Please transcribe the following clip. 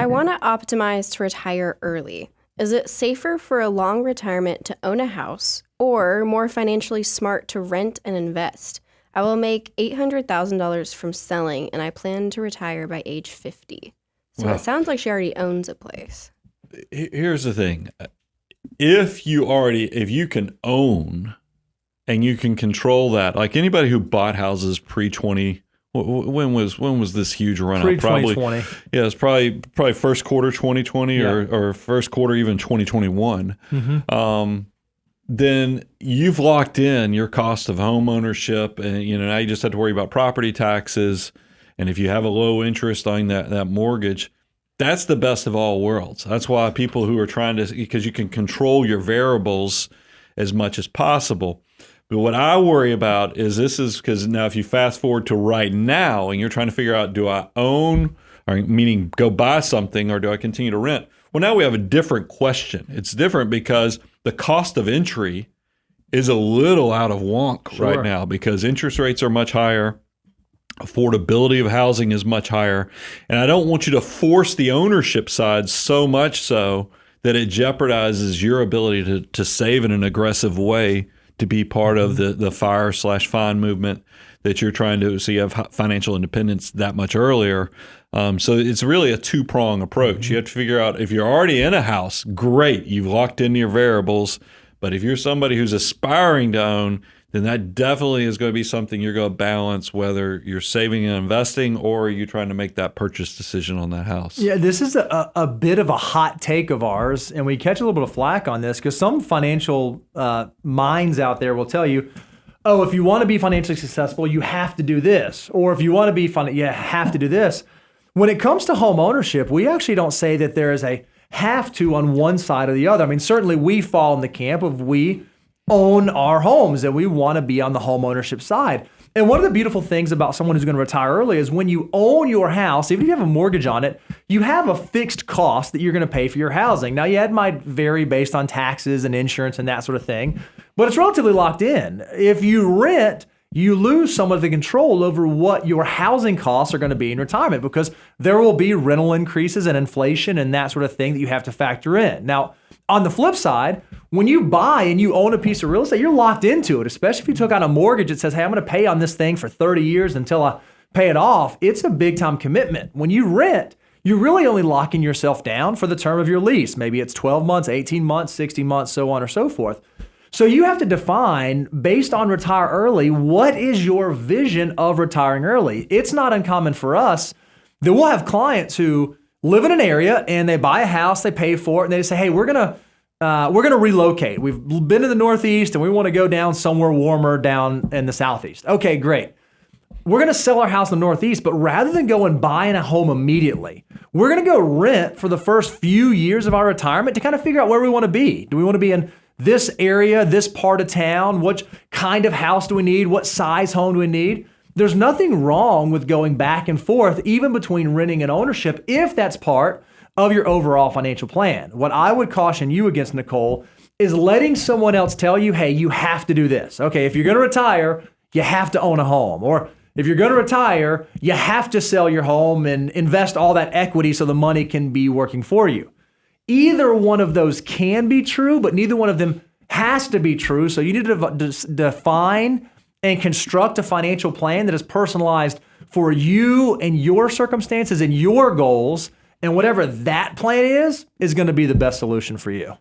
I want to optimize to retire early. Is it safer for a long retirement to own a house or more financially smart to rent and invest? I will make $800,000 from selling and I plan to retire by age 50. So Wow. It sounds like she already owns a place. Here's the thing. If you can own and you can control that, like anybody who bought houses pre-20, when was this huge run up? Pre-2020. Yeah, it's probably first quarter 2020 or first quarter even 2021. Then you've locked in your cost of home ownership, and now you just have to worry about property taxes. And if you have a low interest on that mortgage, that's the best of all worlds. That's why people who are because you can control your variables as much as possible. But what I worry about is because now if you fast forward to right now and you're trying to figure out, do I own, or meaning go buy something, or do I continue to rent? Well, now we have a different question. It's different because the cost of entry is a little out of wonk right now because interest rates are much higher. Affordability of housing is much higher. And I don't want you to force the ownership side so much so that it jeopardizes your ability to save in an aggressive way to be part of the FIRE/FIND movement that you're trying to, so you have financial independence that much earlier. So it's really a two-prong approach. You have to figure out if you're already in a house, great, you've locked in your variables. But if you're somebody who's aspiring to own, then that definitely is going to be something you're going to balance, whether you're saving and investing or you're trying to make that purchase decision on that house. Yeah, this is a bit of a hot take of ours, and we catch a little bit of flack on this because some financial minds out there will tell you, oh, if you want to be financially successful, you have to do this. Or if you want to be you have to do this. When it comes to home ownership, we actually don't say that there is a have to on one side or the other. I mean, certainly we fall in the camp of we own our homes and we want to be on the home ownership side. And one of the beautiful things about someone who's going to retire early is when you own your house, even if you have a mortgage on it, you have a fixed cost that you're going to pay for your housing. Now, it might vary based on taxes and insurance and that sort of thing, but it's relatively locked in. If you rent, you lose some of the control over what your housing costs are going to be in retirement because there will be rental increases and inflation and that sort of thing that you have to factor in. Now, on the flip side, when you buy and you own a piece of real estate, you're locked into it, especially if you took out a mortgage that says, hey, I'm going to pay on this thing for 30 years until I pay it off. It's a big time commitment. When you rent, you're really only locking yourself down for the term of your lease. Maybe it's 12 months, 18 months, 60 months, so on or so forth. So you have to define, based on retire early, what is your vision of retiring early? It's not uncommon for us that we'll have clients who live in an area and they buy a house, they pay for it, and they say, hey, we're gonna relocate. We've been in the Northeast and we want to go down somewhere warmer down in the Southeast. Okay, great. We're gonna sell our house in the Northeast, but rather than go and buying a home immediately, we're gonna go rent for the first few years of our retirement to kind of figure out where we want to be. Do we want to be in this area, this part of town? What kind of house do we need? What size home do we need? There's nothing wrong with going back and forth, even between renting and ownership, if that's part of your overall financial plan. What I would caution you against, Nicole, is letting someone else tell you, hey, you have to do this. Okay, if you're going to retire, you have to own a home. Or if you're going to retire, you have to sell your home and invest all that equity so the money can be working for you. Either one of those can be true, but neither one of them has to be true. So you need to define and construct a financial plan that is personalized for you and your circumstances and your goals. And whatever that plan is going to be the best solution for you.